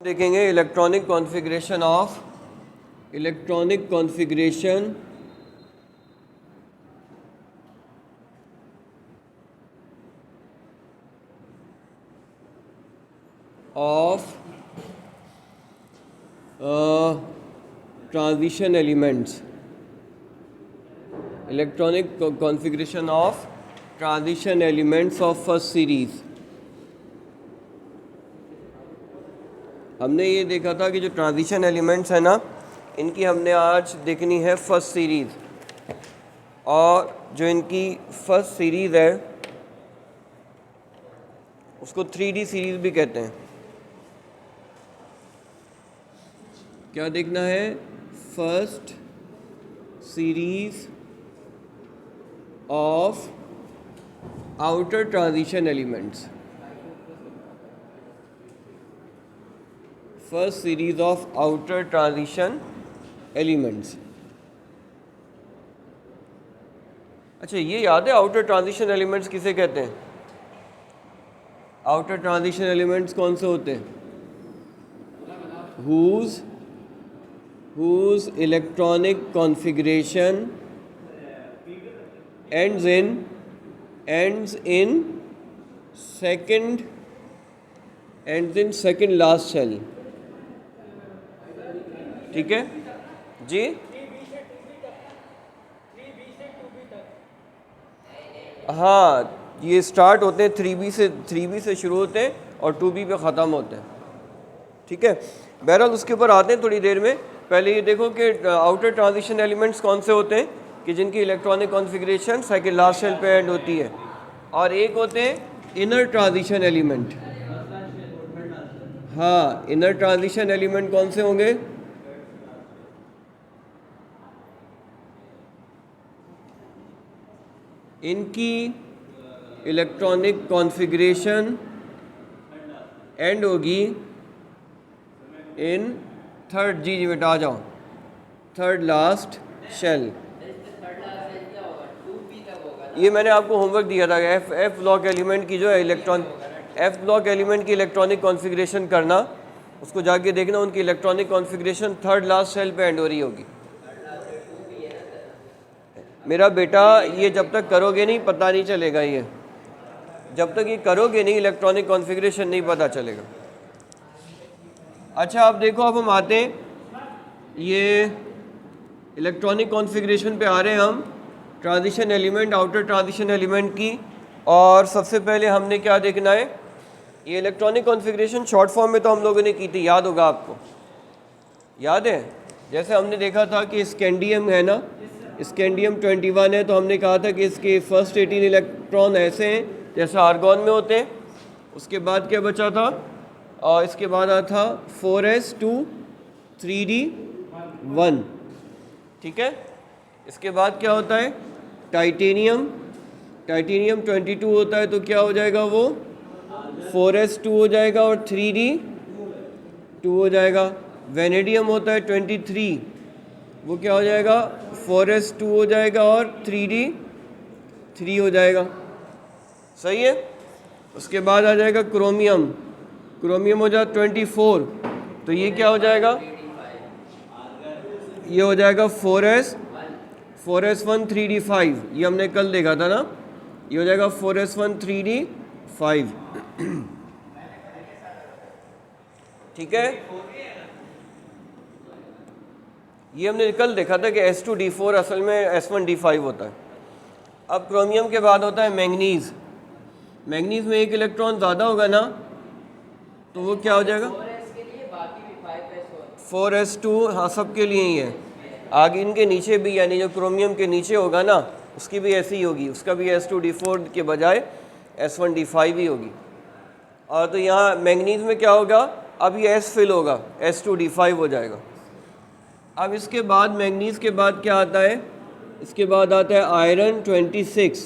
देखेंगे electronic configuration of transition elements. Electronic configuration of transition elements of first series. हमने ये देखा था कि जो ट्रांजिशन एलिमेंट्स हैं ना, इनकी हमने आज देखनी है फर्स्ट सीरीज़, और जो इनकी फर्स्ट सीरीज़ है उसको 3D सीरीज़ भी कहते हैं। क्या देखना है? First series of outer transition elements. First series of outer transition elements. अच्छा, ये याद है आउटर ट्रांजिशन एलिमेंट्स किसे कहते हैं? आउटर ट्रांजिशन एलिमेंट्स कौन से होते हैं? whose electronic configuration ends in second last shell। ठीक है जी। हाँ, ये स्टार्ट होते हैं 3B से शुरू होते हैं और 2B पे ख़त्म होते हैं। ठीक है, बहरहाल उसके ऊपर आते हैं थोड़ी देर में। पहले ये देखो कि आउटर ट्रांजिशन एलिमेंट्स कौन से होते हैं कि जिनकी electronic configuration second last shell पे एंड होती है, और एक होते हैं इनर ट्रांजिशन एलिमेंट। हाँ, इनर ट्रांजिशन एलिमेंट कौन से होंगे? इनकी इलेक्ट्रॉनिक कॉन्फ़िगरेशन एंड होगी इन थर्ड, जी बेटा आ जाओ, थर्ड लास्ट शेल। ये मैंने आपको होमवर्क दिया था, एफ ब्लॉक एलिमेंट की जो है एफ ब्लॉक एलिमेंट की इलेक्ट्रॉनिक कॉन्फ़िगरेशन करना, उसको जाके देखना, उनकी electronic configuration third last shell पे एंड हो रही होगी। मेरा बेटा, ये जब तक करोगे नहीं पता नहीं चलेगा। ये जब तक ये करोगे नहीं इलेक्ट्रॉनिक कॉन्फ़िगरेशन नहीं पता चलेगा। अच्छा, अब देखो, अब हम आते हैं ये इलेक्ट्रॉनिक कॉन्फ़िगरेशन पे आ रहे हैं हम, transition element, outer transition element की। और सबसे पहले हमने क्या देखना है? ये इलेक्ट्रॉनिक कॉन्फ़िगरेशन शॉर्ट फॉर्म में तो हम लोगों ने की थी, याद होगा आपको, याद है? जैसे हमने देखा था कि स्कैंडियम है ना, स्कैंडियम 21 है, तो हमने कहा था कि इसके फर्स्ट 18 इलेक्ट्रॉन ऐसे हैं जैसे आर्गॉन में होते हैं। उसके बाद क्या बचा था? और इसके बाद आता था 4s2 3d1। ठीक है, इसके बाद क्या होता है? टाइटेनियम 22 होता है, तो क्या हो जाएगा? वो 4s2 हो जाएगा और 3d2 हो जाएगा। वेनेडियम होता है 23, वो क्या हो जाएगा? 4s2 हो जाएगा और 3d3 हो जाएगा। सही है। उसके बाद आ जाएगा क्रोमियम हो जाएगा 24, तो ये क्या हो जाएगा? ये हो जाएगा 4s1 3d5। ये हमने कल देखा था ना, ये हो जाएगा 4s1 3d5। ठीक है, ये हमने कल देखा था कि s2d4 असल में s1d5 होता है। अब क्रोमियम के बाद होता है मैंगनीज़। मैंगनीज़ में एक इलेक्ट्रॉन ज़्यादा होगा ना, तो वो क्या हो जाएगा? 4s2, हाँ सब के लिए ही है। आगे इनके नीचे भी, यानी जो क्रोमियम के नीचे होगा ना, उसकी भी ऐसी ही होगी, उसका भी s2d4 के बजाय s1d5 ही होगी। और तो यहाँ मैंगनीज़ में क्या होगा? अब ये s फिल होगा, s2d5 हो जाएगा। अब इसके बाद मैंगनीज़ के बाद क्या आता है? इसके बाद आता है आयरन 26।